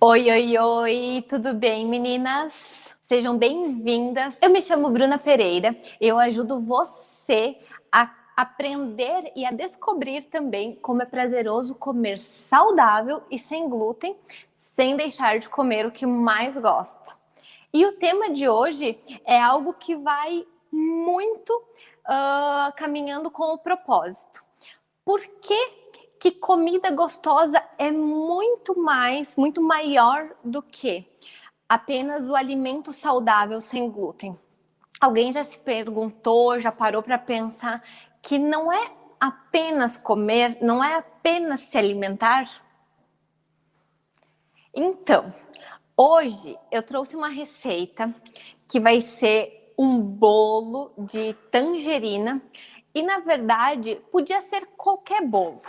Oi, oi, oi, tudo bem, meninas? Sejam bem-vindas. Eu me chamo Bruna Pereira, eu ajudo você a aprender e a descobrir também como é prazeroso comer saudável e sem glúten, sem deixar de comer o que mais gosta. E o tema de hoje é algo que vai muito caminhando com o propósito. Por que comida gostosa é muito maior do que apenas o alimento saudável sem glúten? Alguém já se perguntou, já parou para pensar que não é apenas comer, não é apenas se alimentar? Então, hoje eu trouxe uma receita que vai ser um bolo de tangerina e, na verdade, podia ser qualquer bolo,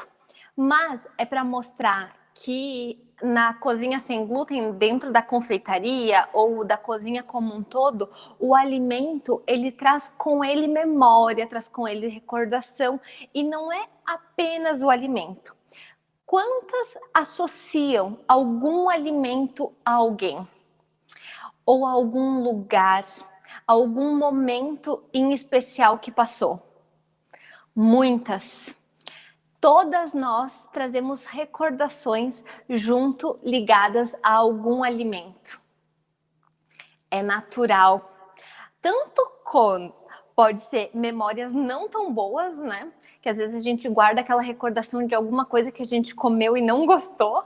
mas é para mostrar que na cozinha sem glúten, dentro da confeitaria ou da cozinha como um todo, o alimento ele traz com ele memória, traz com ele recordação e não é apenas o alimento. Quantas associam algum alimento a alguém? Ou a algum lugar, algum momento em especial que passou? Muitas. Todas nós trazemos recordações junto ligadas a algum alimento. É natural. Tanto pode ser memórias não tão boas, né? Que às vezes a gente guarda aquela recordação de alguma coisa que a gente comeu e não gostou.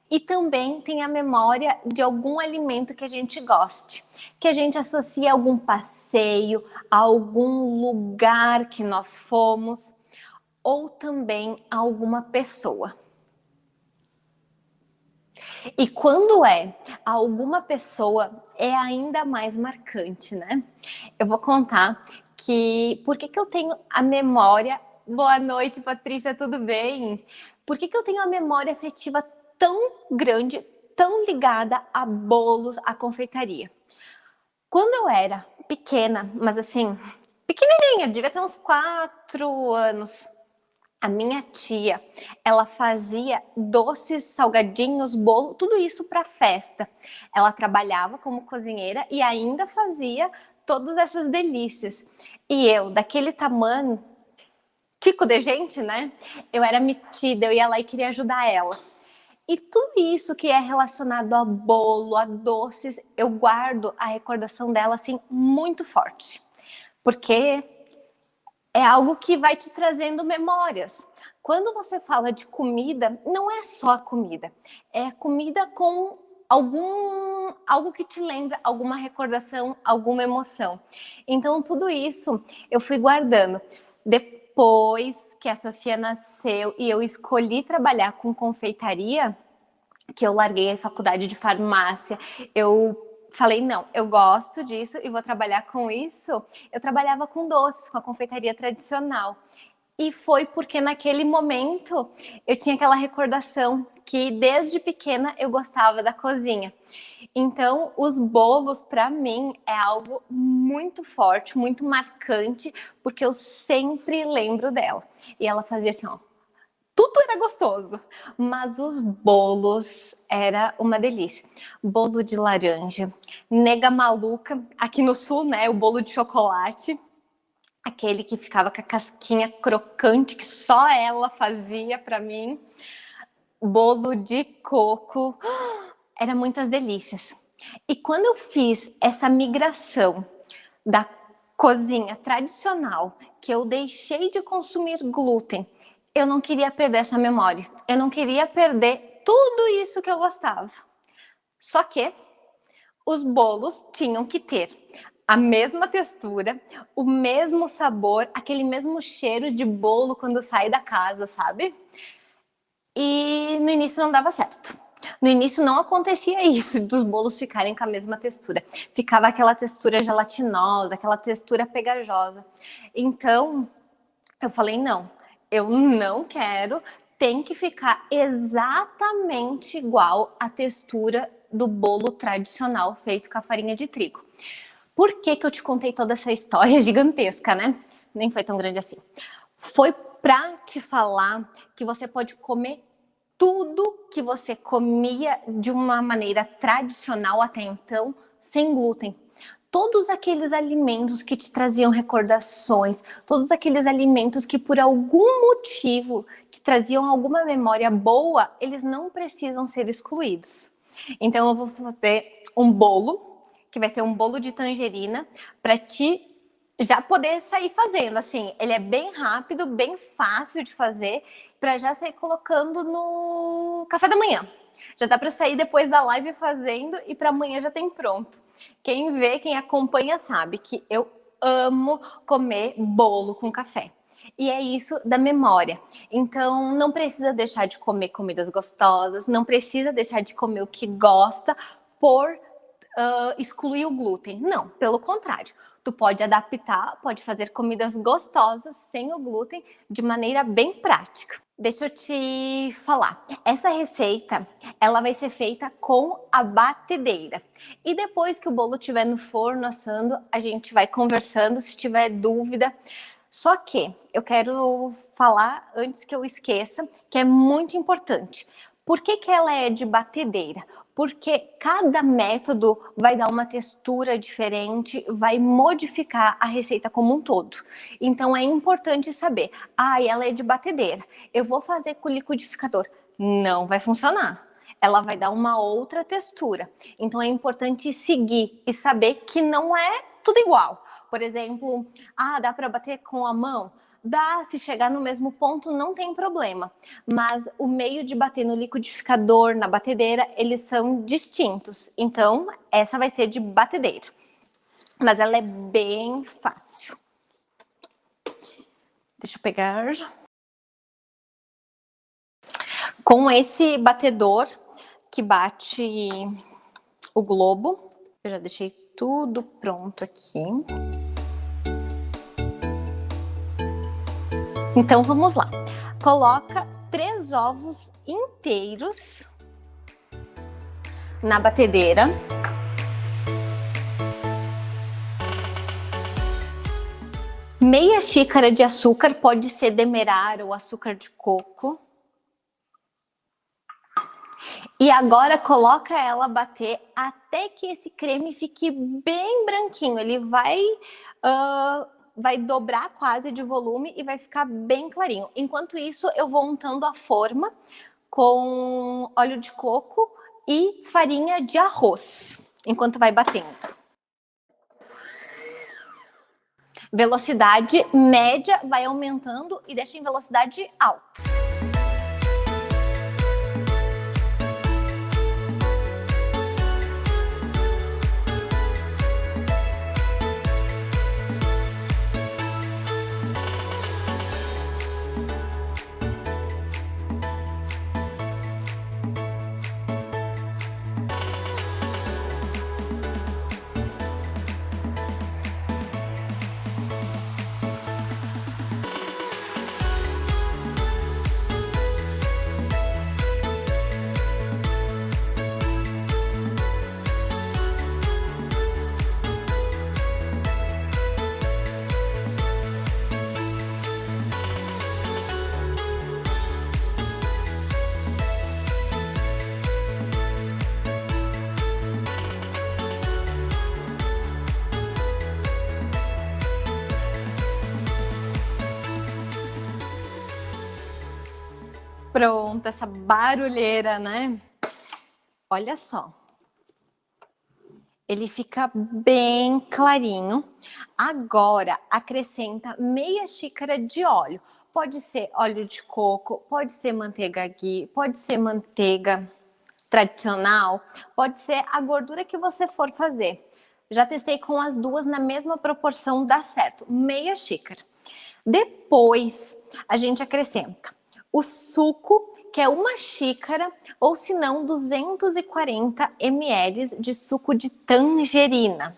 E também tem a memória de algum alimento que a gente goste, que a gente associa a algum passeio, a algum lugar que nós fomos, ou também a alguma pessoa. E quando é alguma pessoa, é ainda mais marcante, né? Eu vou contar por que eu tenho a memória... Boa noite, Patrícia, tudo bem? Por que eu tenho a memória afetiva tão grande, tão ligada a bolos, a confeitaria? Quando eu era pequena, mas assim, pequenininha, devia ter uns 4 anos, a minha tia, ela fazia doces, salgadinhos, bolo, tudo isso para festa. Ela trabalhava como cozinheira e ainda fazia todas essas delícias. E eu, daquele tamanho, tico de gente, né? Eu era metida, eu ia lá e queria ajudar ela. E tudo isso que é relacionado a bolo, a doces, eu guardo a recordação dela assim muito forte. Porque é algo que vai te trazendo memórias. Quando você fala de comida, não é só a comida. É comida com algo que te lembra, alguma recordação, alguma emoção. Então, tudo isso eu fui guardando. Depois que a Sofia nasceu e eu escolhi trabalhar com confeitaria, que eu larguei a faculdade de farmácia, eu falei, não, eu gosto disso e vou trabalhar com isso. Eu trabalhava com doces, com a confeitaria tradicional. E foi porque naquele momento eu tinha aquela recordação que desde pequena eu gostava da cozinha. Então, os bolos para mim é algo muito forte, muito marcante, porque eu sempre lembro dela. E ela fazia assim, ó, tudo era gostoso, mas os bolos era uma delícia. Bolo de laranja, nega maluca, aqui no sul, né, o bolo de chocolate, aquele que ficava com a casquinha crocante que só ela fazia para mim. Bolo de coco, era muitas delícias. E quando eu fiz essa migração da cozinha tradicional, que eu deixei de consumir glúten, eu não queria perder essa memória. Eu não queria perder tudo isso que eu gostava. Só que os bolos tinham que ter a mesma textura, o mesmo sabor, aquele mesmo cheiro de bolo quando sai da casa, sabe? E no início não dava certo. No início não acontecia isso, dos bolos ficarem com a mesma textura. Ficava aquela textura gelatinosa, aquela textura pegajosa. Então, eu falei, não, eu não quero, tem que ficar exatamente igual à textura do bolo tradicional feito com a farinha de trigo. Por que eu te contei toda essa história gigantesca, né? Nem foi tão grande assim. Foi pra te falar que você pode comer tudo que você comia de uma maneira tradicional até então, sem glúten. Todos aqueles alimentos que te traziam recordações, todos aqueles alimentos que por algum motivo te traziam alguma memória boa, eles não precisam ser excluídos. Então eu vou fazer um bolo, que vai ser um bolo de tangerina, para te já poder sair fazendo. Assim, ele é bem rápido, bem fácil de fazer, para já sair colocando no café da manhã. Já dá para sair depois da live fazendo e para amanhã já tem pronto. Quem vê, quem acompanha sabe que eu amo comer bolo com café. E é isso da memória. Então, não precisa deixar de comer comidas gostosas, não precisa deixar de comer o que gosta por excluir o glúten. Não, pelo contrário. Tu pode adaptar, pode fazer comidas gostosas sem o glúten de maneira bem prática. Deixa eu te falar. Essa receita, ela vai ser feita com a batedeira. E depois que o bolo estiver no forno assando, a gente vai conversando, se tiver dúvida. Só que eu quero falar, antes que eu esqueça, que é muito importante. Por que que ela é de batedeira? Porque cada método vai dar uma textura diferente, vai modificar a receita como um todo. Então é importante saber, ela é de batedeira, eu vou fazer com liquidificador. Não vai funcionar. Ela vai dar uma outra textura. Então é importante seguir e saber que não é tudo igual. Por exemplo, dá para bater com a mão? Dá, se chegar no mesmo ponto não tem problema, mas o meio de bater no liquidificador, na batedeira, eles são distintos. Então, essa vai ser de batedeira, mas ela é bem fácil. Deixa eu pegar. Com esse batedor que bate o globo, eu já deixei tudo pronto aqui. Então vamos lá. Coloca 3 ovos inteiros na batedeira. Meia xícara de açúcar, pode ser demerara ou açúcar de coco. E agora coloca ela bater até que esse creme fique bem branquinho. Ele vai dobrar quase de volume e vai ficar bem clarinho. Enquanto isso, eu vou untando a forma com óleo de coco e farinha de arroz, enquanto vai batendo. Velocidade média, vai aumentando e deixa em velocidade alta. Pronto, essa barulheira, né? Olha só. Ele fica bem clarinho. Agora, acrescenta meia xícara de óleo. Pode ser óleo de coco, pode ser manteiga ghee, pode ser manteiga tradicional, pode ser a gordura que você for fazer. Já testei com as duas na mesma proporção, dá certo. Meia xícara. Depois, a gente acrescenta o suco, que é 1 xícara, ou se não, 240 ml de suco de tangerina.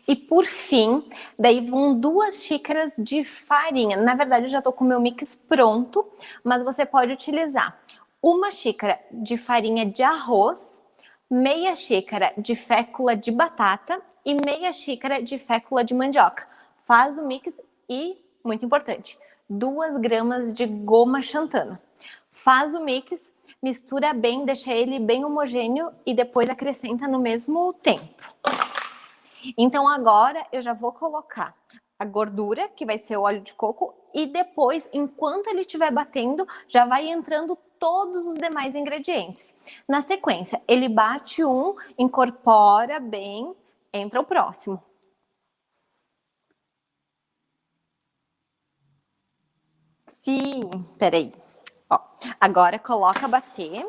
E por fim, daí vão 2 xícaras de farinha. Na verdade, eu já tô com o meu mix pronto, mas você pode utilizar 1 xícara de farinha de arroz, meia xícara de fécula de batata e meia xícara de fécula de mandioca. Faz o mix e, muito importante, 2 gramas de goma xantana. Faz o mix, mistura bem, deixa ele bem homogêneo e depois acrescenta no mesmo tempo. Então agora eu já vou colocar a gordura, que vai ser o óleo de coco, e depois, enquanto ele estiver batendo, já vai entrando todos os demais ingredientes. Na sequência, ele bate um, incorpora bem, entra o próximo. Sim, peraí. Ó, agora coloca a bater.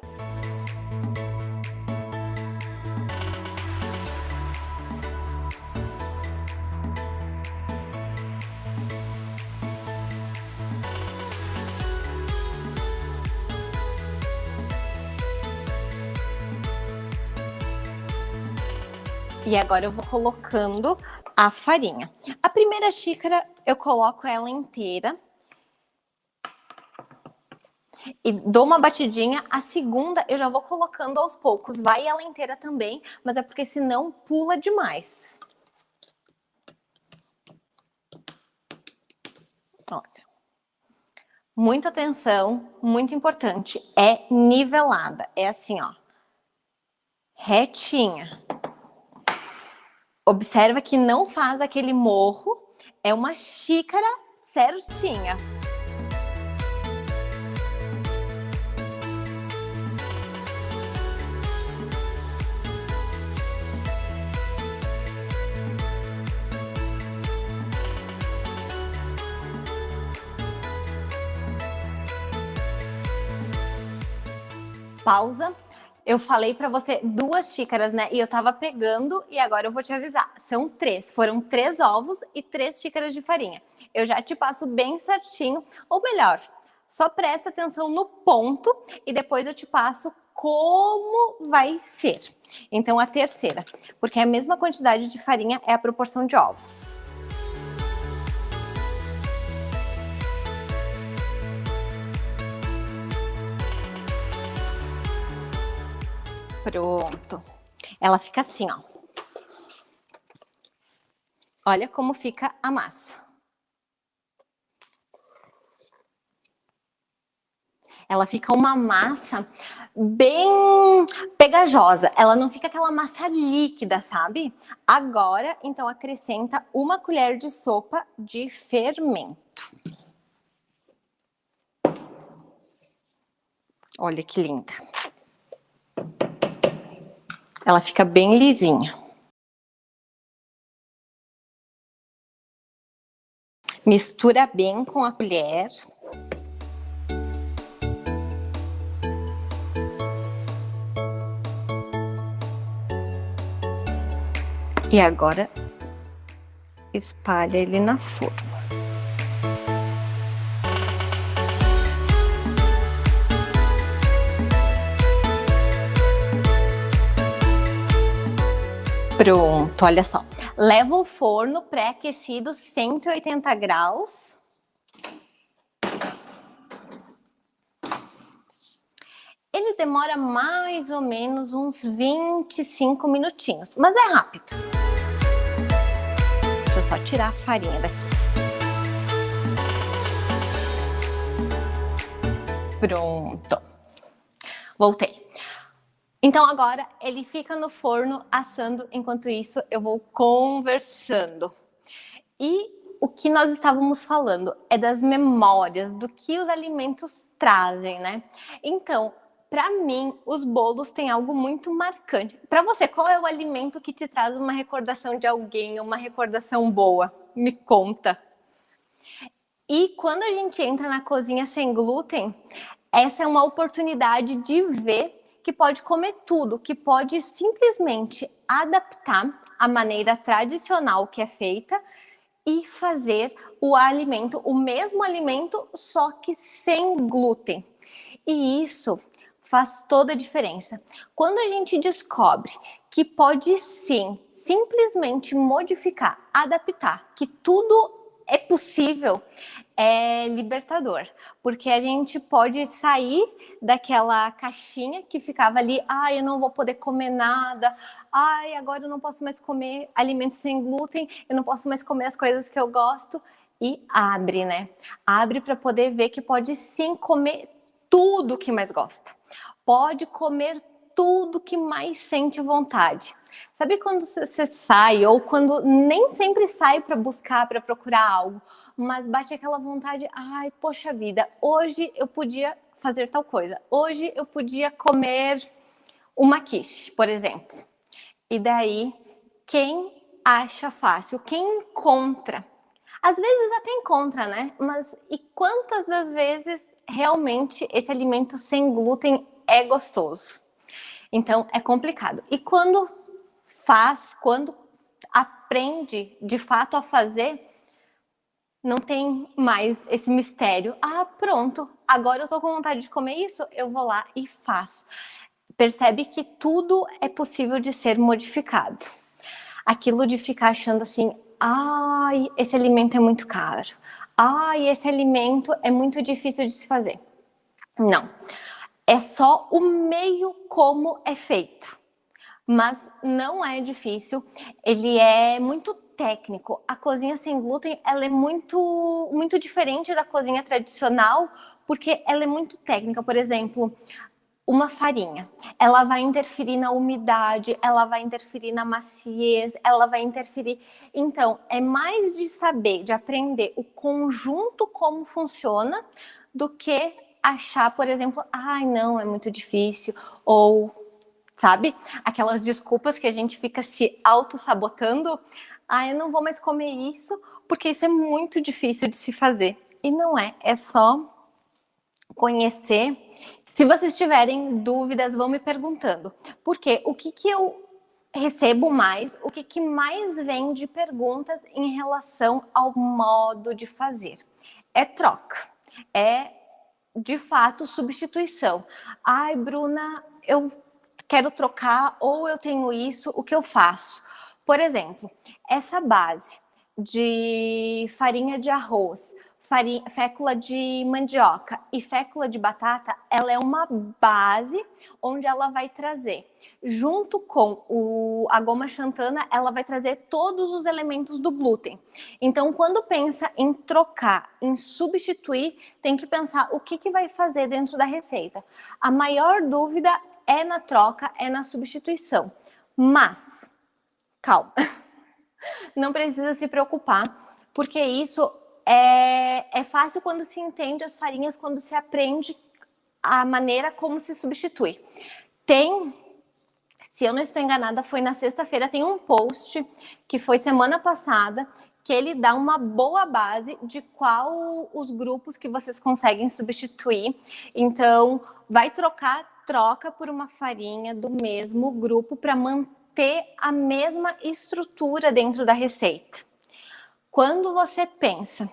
E agora eu vou colocando a farinha. A primeira xícara eu coloco ela inteira. E dou uma batidinha. A segunda eu já vou colocando aos poucos. Vai ela inteira também, mas é porque senão pula demais. Olha. Muita atenção, muito importante. É nivelada. É assim, ó. Retinha. Observa que não faz aquele morro, é uma xícara certinha. Pausa. Eu falei para você 2 xícaras, né? E eu tava pegando e agora eu vou te avisar. São 3. Foram 3 ovos e 3 xícaras de farinha. Eu já te passo bem certinho. Ou melhor, só presta atenção no ponto e depois eu te passo como vai ser. Então, a terceira. Porque a mesma quantidade de farinha é a proporção de ovos. Pronto. Ela fica assim, ó. Olha como fica a massa. Ela fica uma massa bem pegajosa. Ela não fica aquela massa líquida, sabe? Agora, então, acrescenta 1 colher de sopa de fermento. Olha que linda. Ela fica bem lisinha. Mistura bem com a colher. E agora espalha ele na forma. Pronto, olha só. Leva o forno pré-aquecido 180 graus. Ele demora mais ou menos uns 25 minutinhos, mas é rápido. Deixa eu só tirar a farinha daqui. Pronto. Voltei. Então agora ele fica no forno assando, enquanto isso eu vou conversando. E o que nós estávamos falando é das memórias, do que os alimentos trazem, né? Então, para mim, os bolos têm algo muito marcante. Para você, qual é o alimento que te traz uma recordação de alguém, uma recordação boa? Me conta. E quando a gente entra na cozinha sem glúten, essa é uma oportunidade de ver que pode comer tudo, que pode simplesmente adaptar a maneira tradicional que é feita e fazer o alimento, o mesmo alimento, só que sem glúten. E isso faz toda a diferença. Quando a gente descobre que pode sim, simplesmente modificar, adaptar, que tudo é possível, é libertador, porque a gente pode sair daquela caixinha que ficava ali, eu não vou poder comer nada, agora eu não posso mais comer alimentos sem glúten, eu não posso mais comer as coisas que eu gosto, e abre, né? Abre para poder ver que pode sim comer tudo que mais gosta. Pode comer tudo que mais sente vontade. Sabe quando você sai, ou quando nem sempre sai para buscar, para procurar algo, mas bate aquela vontade, ai, poxa vida, hoje eu podia fazer tal coisa. Hoje eu podia comer uma quiche, por exemplo. E daí, quem acha fácil, quem encontra, às vezes até encontra, né? Mas e quantas das vezes realmente esse alimento sem glúten é gostoso? Então é complicado. E quando faz, quando aprende de fato a fazer, não tem mais esse mistério. Ah, pronto, agora eu tô com vontade de comer isso, eu vou lá e faço. Percebe que tudo é possível de ser modificado. Aquilo de ficar achando assim, ai, esse alimento é muito caro. Ai, esse alimento é muito difícil de se fazer. Não. É só o meio como é feito. Mas não é difícil, ele é muito técnico. A cozinha sem glúten, ela é muito diferente da cozinha tradicional, porque ela é muito técnica. Por exemplo, uma farinha, ela vai interferir na umidade, ela vai interferir na maciez, ela vai interferir. Então, é mais de saber, de aprender o conjunto como funciona, do que achar, por exemplo, ai, não, é muito difícil, ou, sabe, aquelas desculpas que a gente fica se auto-sabotando, ai, eu não vou mais comer isso, porque isso é muito difícil de se fazer. E não é, é só conhecer. Se vocês tiverem dúvidas, vão me perguntando. Porque o que eu recebo mais, o que mais vem de perguntas em relação ao modo de fazer? É troca, é de fato substituição. Ai, Bruna, eu quero trocar ou eu tenho isso, o que eu faço? Por exemplo, essa base de farinha de arroz, fécula de mandioca e fécula de batata, ela é uma base onde ela vai trazer, junto com a goma xantana, ela vai trazer todos os elementos do glúten. Então, quando pensa em trocar, em substituir, tem que pensar o que vai fazer dentro da receita. A maior dúvida é na troca, é na substituição. Mas, calma, não precisa se preocupar, porque isso é fácil quando se entende as farinhas, quando se aprende a maneira como se substitui. Tem, se eu não estou enganada, foi na sexta-feira, tem um post que foi semana passada, que ele dá uma boa base de qual os grupos que vocês conseguem substituir. Então, vai trocar, troca por uma farinha do mesmo grupo para manter a mesma estrutura dentro da receita. Quando você pensa,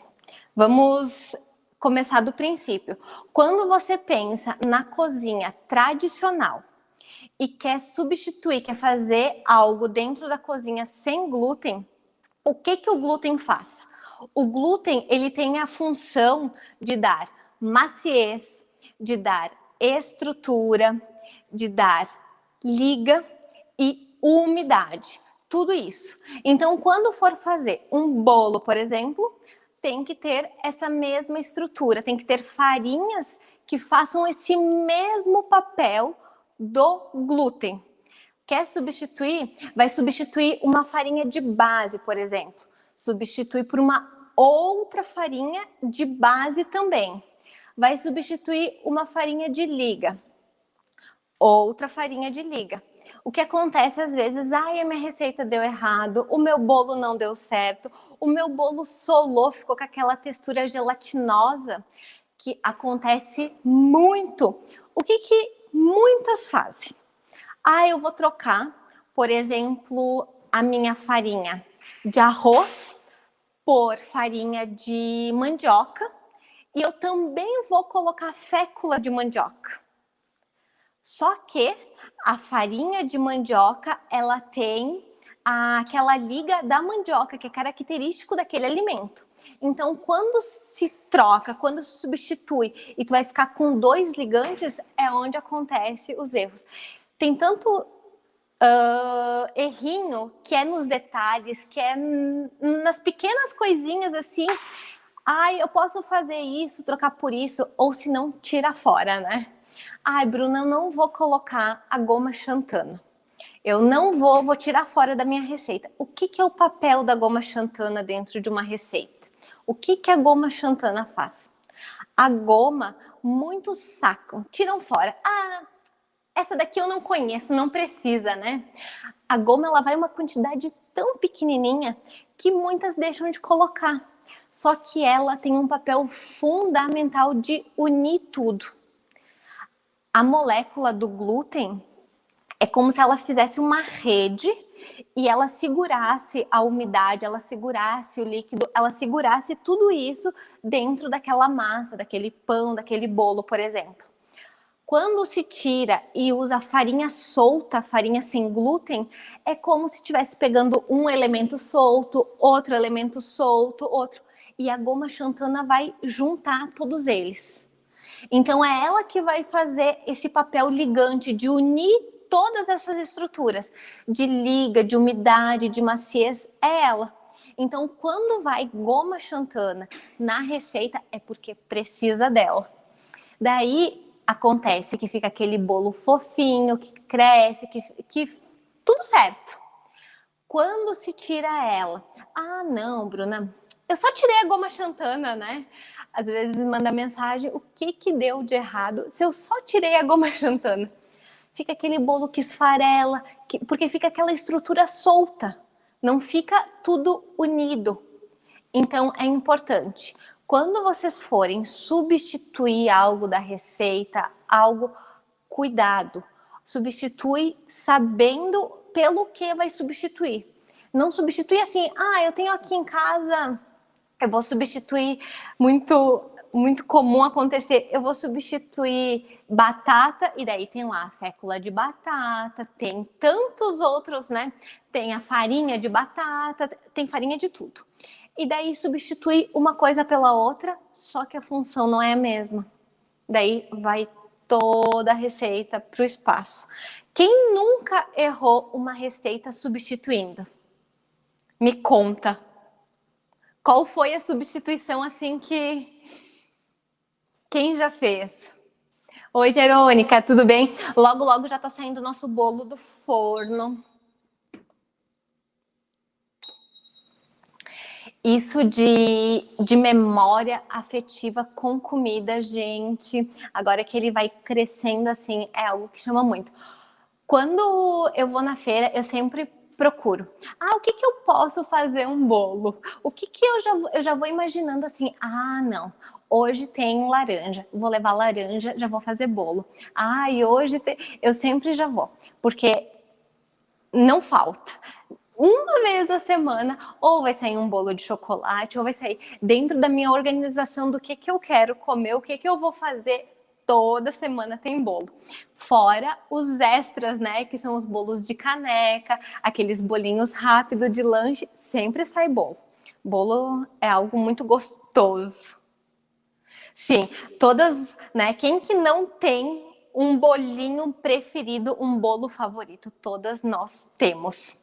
vamos começar do princípio. Quando você pensa na cozinha tradicional e quer substituir, quer fazer algo dentro da cozinha sem glúten, o que o glúten faz? O glúten, ele tem a função de dar maciez, de dar estrutura, de dar liga e umidade. Tudo isso. Então, quando for fazer um bolo, por exemplo, tem que ter essa mesma estrutura, tem que ter farinhas que façam esse mesmo papel do glúten. Quer substituir? Vai substituir uma farinha de base, por exemplo. Substituir por uma outra farinha de base também. Vai substituir uma farinha de liga. Outra farinha de liga. O que acontece às vezes, ai, a minha receita deu errado, o meu bolo não deu certo, o meu bolo solou, ficou com aquela textura gelatinosa, que acontece muito. O que muitas fazem? Ah, eu vou trocar, por exemplo, a minha farinha de arroz por farinha de mandioca e eu também vou colocar fécula de mandioca. Só que a farinha de mandioca, ela tem aquela liga da mandioca, que é característico daquele alimento. Então, quando se troca, quando se substitui e tu vai ficar com dois ligantes, é onde acontece os erros. Tem tanto errinho que é nos detalhes, que é nas pequenas coisinhas assim. Ai, eu posso fazer isso, trocar por isso, ou se não, tira fora, né? Ai, Bruna, eu não vou colocar a goma xantana. Eu não vou tirar fora da minha receita. O que é o papel da goma xantana dentro de uma receita? O que a goma xantana faz? A goma, muitos sacam, tiram fora. Ah, essa daqui eu não conheço, não precisa, né? A goma, ela vai uma quantidade tão pequenininha que muitas deixam de colocar. Só que ela tem um papel fundamental de unir tudo. A molécula do glúten é como se ela fizesse uma rede e ela segurasse a umidade, ela segurasse o líquido, ela segurasse tudo isso dentro daquela massa, daquele pão, daquele bolo, por exemplo. Quando se tira e usa farinha solta, farinha sem glúten, é como se estivesse pegando um elemento solto, outro elemento solto, outro. E a goma xantana vai juntar todos eles. Então é ela que vai fazer esse papel ligante de unir todas essas estruturas de liga, de umidade, de maciez, é ela. Então quando vai goma xantana na receita é porque precisa dela. Daí acontece que fica aquele bolo fofinho, que cresce, que tudo certo. Quando se tira ela, ah não, Bruna, eu só tirei a goma xantana, né? Às vezes manda mensagem, o que deu de errado se eu só tirei a goma xantana? Fica aquele bolo que esfarela, porque fica aquela estrutura solta, não fica tudo unido. Então é importante, quando vocês forem substituir algo da receita, algo, cuidado, substitui sabendo pelo que vai substituir. Não substitui assim, eu tenho aqui em casa, eu vou substituir, muito comum acontecer, eu vou substituir batata, e daí tem lá a fécula de batata, tem tantos outros, né? Tem a farinha de batata, tem farinha de tudo. E daí substitui uma coisa pela outra, só que a função não é a mesma. Daí vai toda a receita para o espaço. Quem nunca errou uma receita substituindo? Me conta. Qual foi a substituição assim que... Quem já fez? Oi, Verônica, tudo bem? Logo, logo já tá saindo o nosso bolo do forno. Isso de memória afetiva com comida, gente, agora que ele vai crescendo assim, é algo que chama muito. Quando eu vou na feira, eu sempre procuro. O que eu posso fazer um bolo? O que eu já vou imaginando assim, não, hoje tem laranja, vou levar laranja, já vou fazer bolo. E hoje tem... Eu sempre já vou, porque não falta. Uma vez na semana, ou vai sair um bolo de chocolate, ou vai sair dentro da minha organização do que eu quero comer, o que eu vou fazer. Toda semana tem bolo. Fora os extras, né? Que são os bolos de caneca, aqueles bolinhos rápidos de lanche, sempre sai bolo. Bolo é algo muito gostoso. Sim, todas, né? Quem que não tem um bolinho preferido, um bolo favorito? Todas nós temos.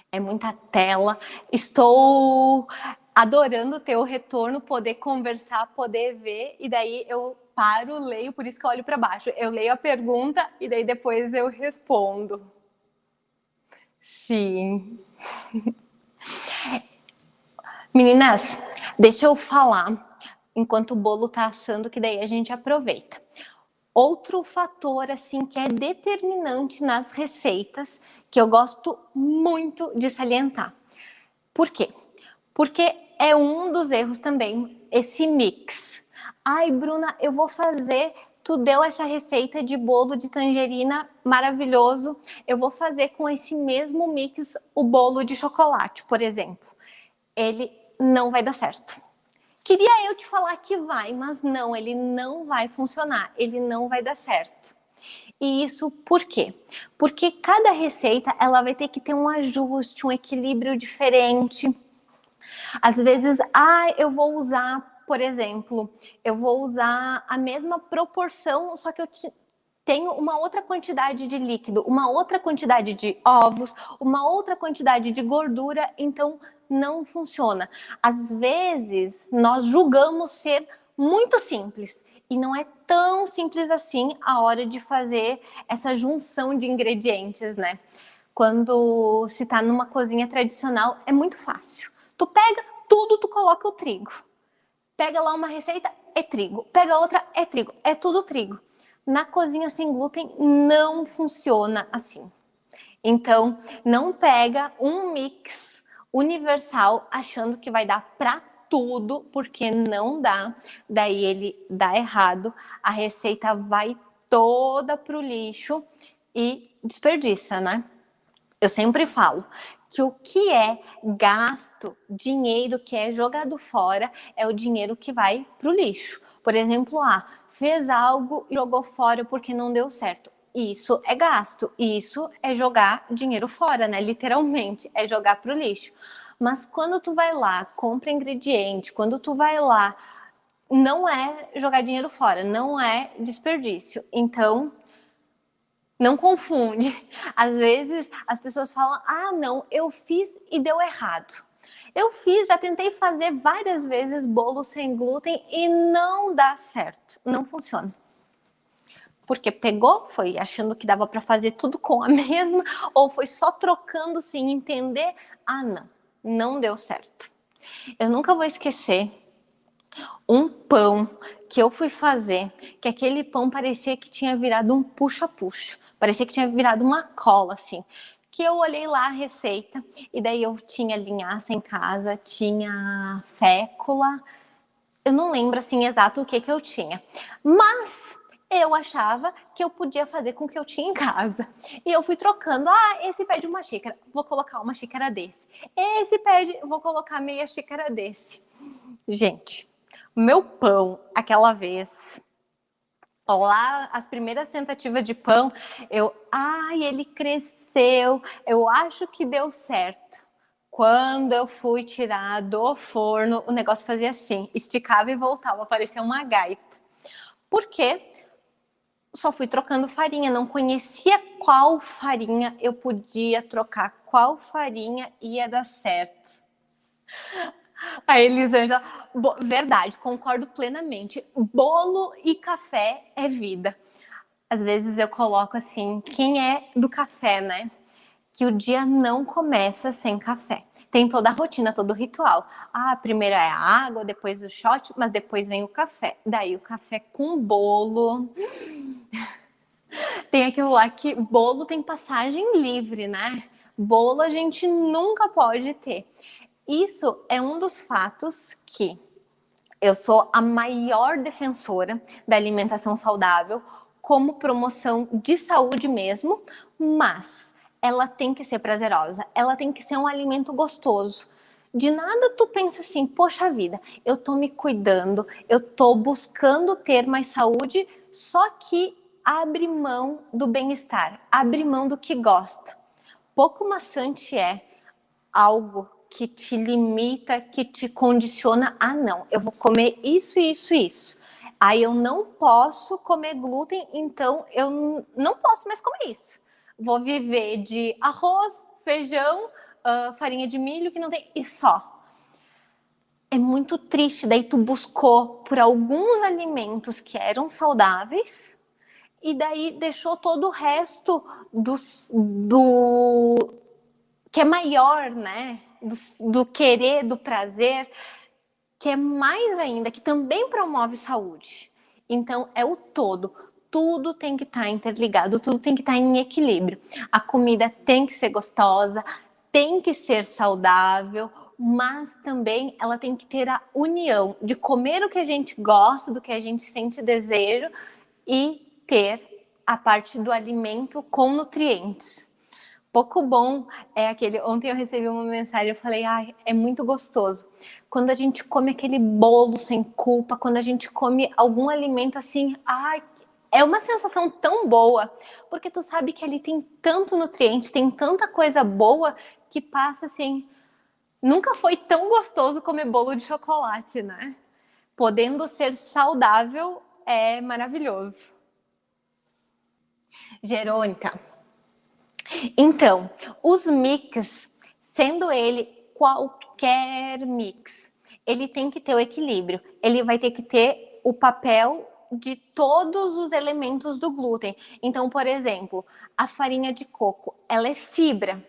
É muita tela. Estou adorando ter o retorno, poder conversar, poder ver, e daí eu paro, leio, por isso que eu olho para baixo. Eu leio a pergunta e daí depois eu respondo. Sim. Meninas, deixa eu falar enquanto o bolo tá assando, que daí a gente aproveita. Outro fator assim que é determinante nas receitas, que eu gosto muito de salientar. Por quê? Porque é um dos erros também, esse mix. Bruna, eu vou fazer, tu deu essa receita de bolo de tangerina maravilhoso, eu vou fazer com esse mesmo mix o bolo de chocolate, por exemplo. Ele não vai dar certo. Queria eu te falar que vai, mas não, ele não vai funcionar, ele não vai dar certo. E isso por quê? Porque cada receita ela vai ter que ter um ajuste, um equilíbrio diferente. Às vezes, eu vou usar, por exemplo, eu vou usar a mesma proporção, só que tenho uma outra quantidade de líquido, uma outra quantidade de ovos, uma outra quantidade de gordura, então não funciona. Às vezes, nós julgamos ser muito simples e não é tão simples assim a hora de fazer essa junção de ingredientes, né? Quando se tá numa cozinha tradicional, é muito fácil. Tu pega tudo, tu coloca o trigo. Pega lá uma receita, é trigo. Pega outra, é trigo. É tudo trigo. Na cozinha sem glúten não funciona assim. Então, não pega um mix universal achando que vai dar para tudo, porque não dá. Daí ele dá errado, a receita vai toda pro lixo e desperdiça, né? Eu sempre falo que o que é gasto, dinheiro que é jogado fora, é o dinheiro que vai para o lixo. Por exemplo, fez algo e jogou fora porque não deu certo. Isso é gasto, isso é jogar dinheiro fora, né? Literalmente, é jogar para o lixo. Mas quando tu vai lá, compra ingrediente, quando tu vai lá, não é jogar dinheiro fora, não é desperdício. Então, não confunde. Às vezes as pessoas falam: ah, não, eu fiz e deu errado. Eu fiz, já tentei fazer várias vezes bolo sem glúten e não dá certo, não funciona. Porque pegou, foi achando que dava para fazer tudo com a mesma, ou foi só trocando sem entender. Ah, não, não deu certo. Eu nunca vou esquecer um pão que eu fui fazer, que aquele pão parecia que tinha virado um puxa-puxa, parecia que tinha virado uma cola, assim. Que eu olhei lá a receita, e daí eu tinha linhaça em casa, tinha fécula, eu não lembro assim exato o que eu tinha, mas eu achava que eu podia fazer com o que eu tinha em casa. E eu fui trocando, esse pede uma xícara, vou colocar uma xícara desse. Esse pede, vou colocar meia xícara desse. Gente, meu pão, aquela vez, lá as primeiras tentativas de pão, ele cresceu, eu acho que deu certo. Quando eu fui tirar do forno, o negócio fazia assim, esticava e voltava, parecia uma gaita. Por quê? Só fui trocando farinha, não conhecia qual farinha eu podia trocar, qual farinha ia dar certo. A Elisângela, verdade, concordo plenamente. Bolo e café é vida. Às vezes eu coloco assim, quem é do café, né? Que o dia não começa sem café. Tem toda a rotina, todo o ritual. Primeiro é a água, depois o shot, mas depois vem o café. Daí o café com bolo. Tem aquilo lá que bolo tem passagem livre, né? Bolo a gente nunca pode ter. Isso é um dos fatos que eu sou a maior defensora da alimentação saudável como promoção de saúde mesmo, mas ela tem que ser prazerosa, ela tem que ser um alimento gostoso. De nada tu pensa assim, poxa vida, eu tô me cuidando, eu tô buscando ter mais saúde, só que abre mão do bem-estar, abre mão do que gosta. Pouco maçante é algo que te limita, que te condiciona. Não, eu vou comer isso, isso, isso. Aí eu não posso comer glúten, então eu não posso mais comer isso. Vou viver de arroz, feijão, farinha de milho que não tem, e só. É muito triste, daí tu buscou por alguns alimentos que eram saudáveis e daí deixou todo o resto do que é maior, né? Do querer, do prazer, que é mais ainda, que também promove saúde. Então, é o todo. Tudo tem que estar interligado, tudo tem que estar em equilíbrio. A comida tem que ser gostosa, tem que ser saudável, mas também ela tem que ter a união de comer o que a gente gosta, do que a gente sente desejo e ter a parte do alimento com nutrientes. Pouco bom é aquele. Ontem eu recebi uma mensagem, eu falei, é muito gostoso. Quando a gente come aquele bolo sem culpa, quando a gente come algum alimento assim, é uma sensação tão boa, porque tu sabe que ali tem tanto nutriente, tem tanta coisa boa que passa assim. Nunca foi tão gostoso comer bolo de chocolate, né? Podendo ser saudável é maravilhoso. Jerônica, então, os mix, sendo ele qualquer mix, ele tem que ter o equilíbrio. Ele vai ter que ter o papel de todos os elementos do glúten. Então, por exemplo, a farinha de coco, ela é fibra.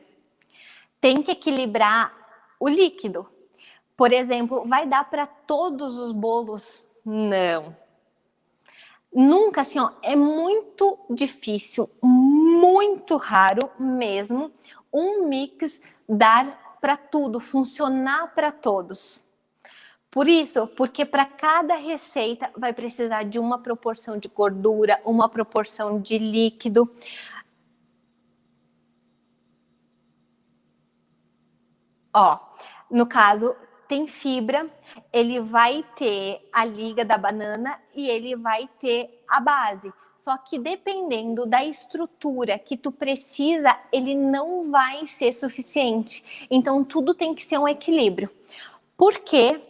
Tem que equilibrar o líquido. Por exemplo, vai dar para todos os bolos? Não. Nunca, assim, ó, é muito difícil, muito raro mesmo, um mix dar para tudo, funcionar para todos. Por isso, porque para cada receita vai precisar de uma proporção de gordura, uma proporção de líquido. Ó, no caso, tem fibra, ele vai ter a liga da banana e ele vai ter a base. Só que dependendo da estrutura que tu precisa, ele não vai ser suficiente. Então, tudo tem que ser um equilíbrio. Por quê?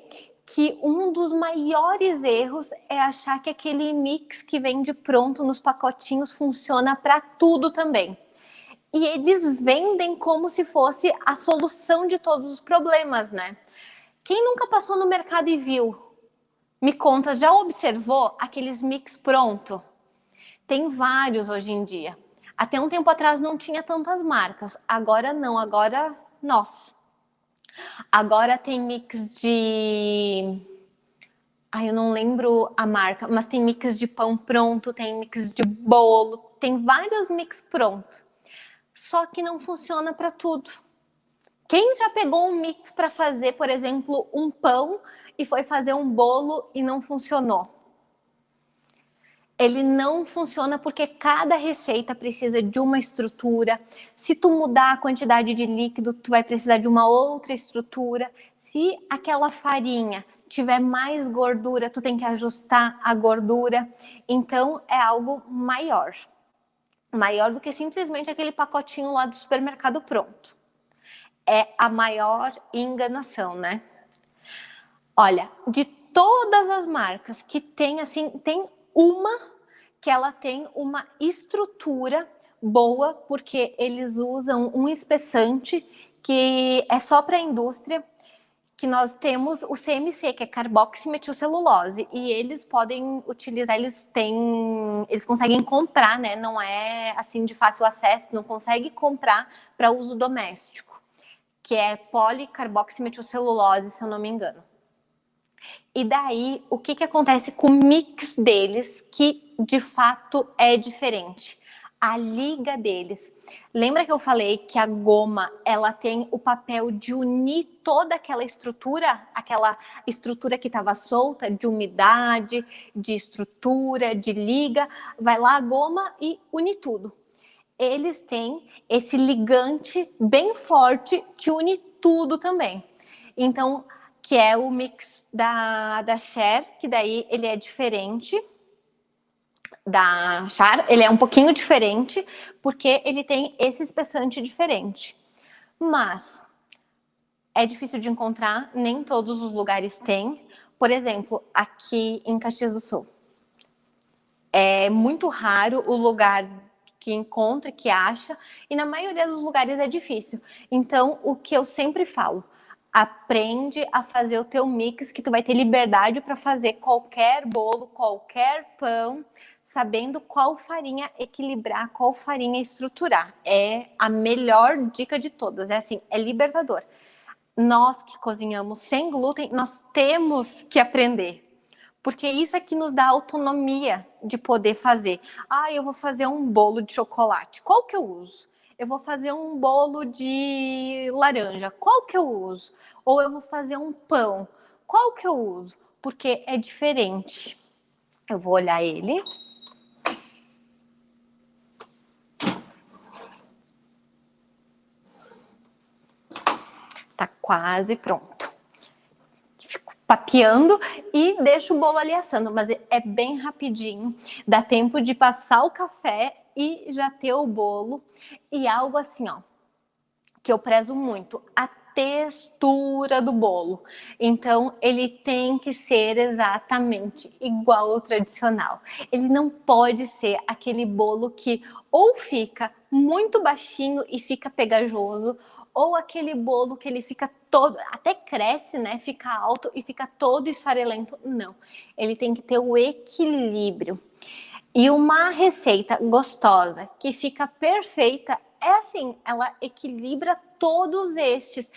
Que um dos maiores erros é achar que aquele mix que vem de pronto nos pacotinhos funciona para tudo também. E eles vendem como se fosse a solução de todos os problemas, né? Quem nunca passou no mercado e viu? Me conta, já observou aqueles mix pronto? Tem vários hoje em dia. Até um tempo atrás não tinha tantas marcas. Agora não, agora, nossa. Agora tem mix de... Ai, eu não lembro a marca, mas tem mix de pão pronto, tem mix de bolo, tem vários mix prontos. Só que não funciona para tudo. Quem já pegou um mix para fazer, por exemplo, um pão e foi fazer um bolo e não funcionou? Ele não funciona porque cada receita precisa de uma estrutura. Se tu mudar a quantidade de líquido, tu vai precisar de uma outra estrutura. Se aquela farinha tiver mais gordura, tu tem que ajustar a gordura. Então, é algo maior. Maior do que simplesmente aquele pacotinho lá do supermercado pronto. É a maior enganação, né? Olha, de todas as marcas que tem, assim, tem uma que ela tem uma estrutura boa, porque eles usam um espessante que é só para a indústria, que nós temos o CMC, que é carboximetilcelulose, e eles podem utilizar, eles conseguem comprar, né? Não é assim de fácil acesso, não consegue comprar para uso doméstico, que é policarboximetilcelulose, se eu não me engano. E daí, o que acontece com o mix deles, que de fato é diferente? A liga deles. Lembra que eu falei que a goma, ela tem o papel de unir toda aquela estrutura que estava solta, de umidade, de estrutura, de liga. Vai lá a goma e une tudo. Eles têm esse ligante bem forte que une tudo também. Então, que é o mix da Cher, que daí ele é diferente da Char, ele é um pouquinho diferente, porque ele tem esse espessante diferente. Mas é difícil de encontrar, nem todos os lugares têm. Por exemplo, aqui em Caxias do Sul. É muito raro o lugar que encontra, que acha, e na maioria dos lugares é difícil. Então, o que eu sempre falo, aprende a fazer o teu mix, que tu vai ter liberdade para fazer qualquer bolo, qualquer pão, sabendo qual farinha equilibrar, qual farinha estruturar. É a melhor dica de todas, é assim, é libertador. Nós que cozinhamos sem glúten, nós temos que aprender. Porque isso é que nos dá autonomia de poder fazer. Ah, eu vou fazer um bolo de chocolate. Qual que eu uso? Eu vou fazer um bolo de laranja. Qual que eu uso? Ou eu vou fazer um pão. Qual que eu uso? Porque é diferente. Eu vou olhar ele. Tá quase pronto. Fico papeando e deixo o bolo ali assando, mas é bem rapidinho. Dá tempo de passar o café e já ter o bolo. E algo assim, ó, que eu prezo muito. textura do bolo. Então, ele tem que ser exatamente igual ao tradicional. Ele não pode ser aquele bolo que ou fica muito baixinho e fica pegajoso, ou aquele bolo que ele fica todo, até cresce, né? Fica alto e fica todo esfarelento. Não, ele tem que ter o equilíbrio. E uma receita gostosa que fica perfeita é assim, ela equilibra todos estes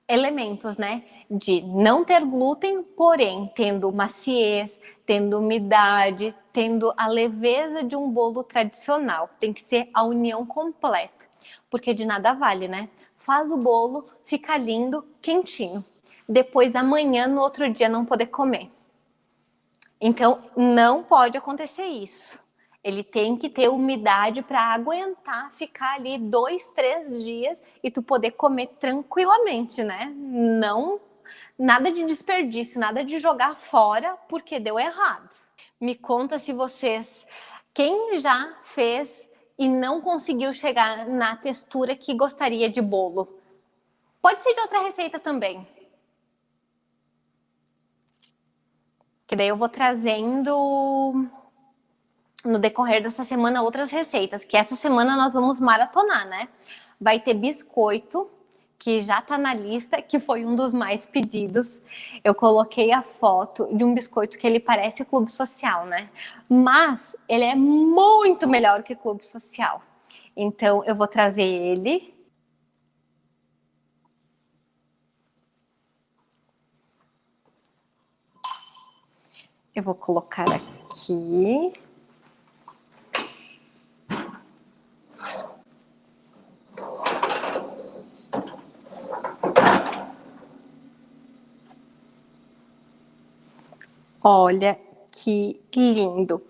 elementos, né? De não ter glúten, porém tendo maciez, tendo umidade, tendo a leveza de um bolo tradicional. Tem que ser a união completa, porque de nada vale, né? Faz o bolo, fica lindo, quentinho. Depois, amanhã, no outro dia, não poder comer. Então, não pode acontecer isso. Ele tem que ter umidade para aguentar ficar ali 2, 3 dias e tu poder comer tranquilamente, né? Não, nada de desperdício, nada de jogar fora porque deu errado. Me conta se vocês, quem já fez e não conseguiu chegar na textura que gostaria de bolo. Pode ser de outra receita também. Que daí eu vou trazendo no decorrer dessa semana outras receitas, que essa semana nós vamos maratonar, né? Vai ter biscoito, que já tá na lista, que foi um dos mais pedidos. Eu coloquei a foto de um biscoito que ele parece Clube Social, né? Mas ele é muito melhor que Clube Social. Então eu vou trazer ele. Eu vou colocar aqui. Olha que lindo.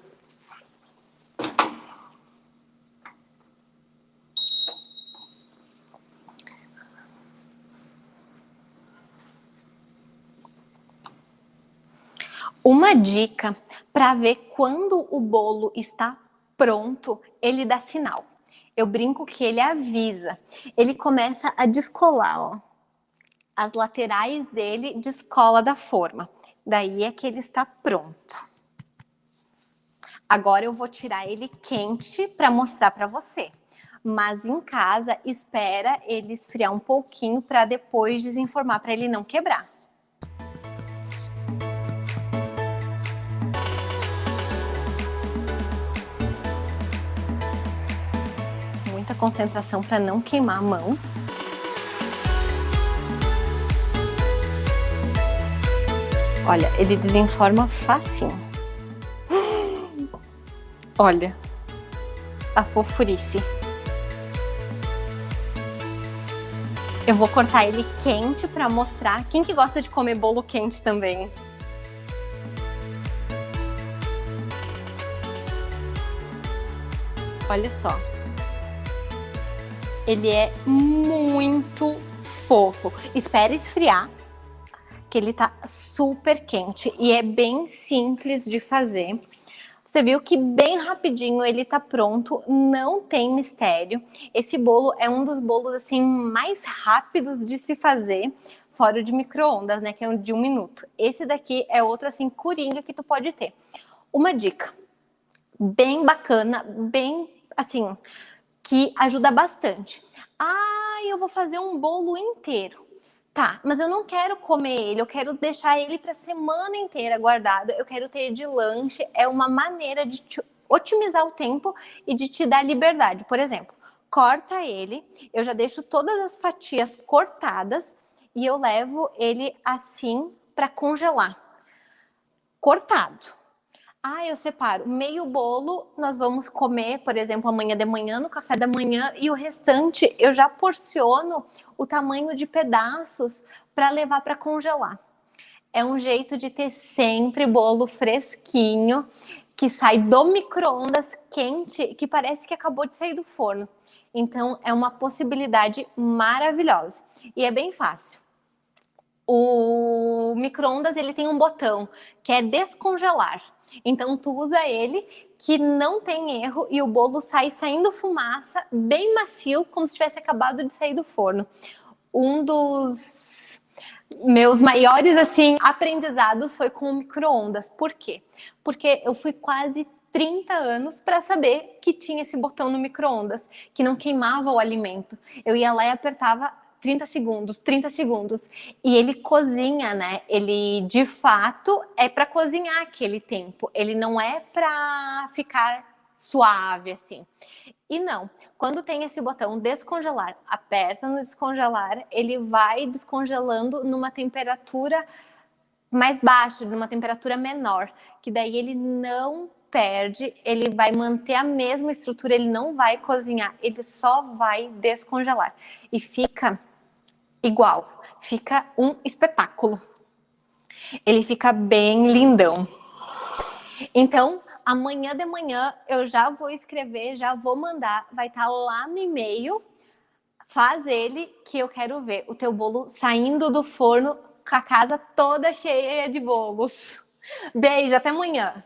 Uma dica para ver quando o bolo está pronto, ele dá sinal. Eu brinco que ele avisa. Ele começa a descolar, ó. As laterais dele descola da forma. Daí é que ele está pronto. Agora eu vou tirar ele quente para mostrar para você. Mas em casa, espera ele esfriar um pouquinho para depois desenformar, para ele não quebrar. Muita concentração para não queimar a mão. Olha, ele desenforma facinho. Olha a fofurice. Eu vou cortar ele quente para mostrar. Quem que gosta de comer bolo quente também? Olha só. Ele é muito fofo. Espera esfriar, que ele tá super quente e é bem simples de fazer. Você viu que bem rapidinho ele tá pronto, não tem mistério. Esse bolo é um dos bolos assim mais rápidos de se fazer, fora o de micro-ondas, né, que é de 1 minuto. Esse daqui é outro assim coringa que tu pode ter. Uma dica bem bacana, bem assim, que ajuda bastante. Ah, eu vou fazer um bolo inteiro. Tá, mas eu não quero comer ele, eu quero deixar ele para a semana inteira guardado, eu quero ter de lanche. É uma maneira de otimizar o tempo e de te dar liberdade. Por exemplo, corta ele, eu já deixo todas as fatias cortadas e eu levo ele assim para congelar. Cortado. Ah, eu separo meio bolo, nós vamos comer, por exemplo, amanhã de manhã, no café da manhã, e o restante eu já porciono o tamanho de pedaços para levar para congelar. É um jeito de ter sempre bolo fresquinho, que sai do micro-ondas quente, que parece que acabou de sair do forno. Então, é uma possibilidade maravilhosa. E é bem fácil. O micro-ondas ele tem um botão que é descongelar. Então tu usa ele, que não tem erro, e o bolo sai saindo fumaça, bem macio, como se tivesse acabado de sair do forno. um dos meus maiores, assim, aprendizados foi com o micro-ondas. Por quê? Porque eu fui quase 30 anos para saber que tinha esse botão no micro-ondas, que não queimava o alimento. Eu ia lá e apertava 30 segundos, 30 segundos. E ele cozinha, né? Ele, de fato, é para cozinhar aquele tempo. Ele não é para ficar suave, assim. E não, quando tem esse botão descongelar, aperta no descongelar, ele vai descongelando numa temperatura mais baixa, numa temperatura menor, que daí ele não perde, ele vai manter a mesma estrutura, ele não vai cozinhar, ele só vai descongelar. E fica igual, fica um espetáculo. Ele fica bem lindão. Então, amanhã de manhã eu já vou escrever, já vou mandar, vai estar lá no e-mail. Faz ele que eu quero ver o teu bolo saindo do forno com a casa toda cheia de bolos. Beijo, até amanhã.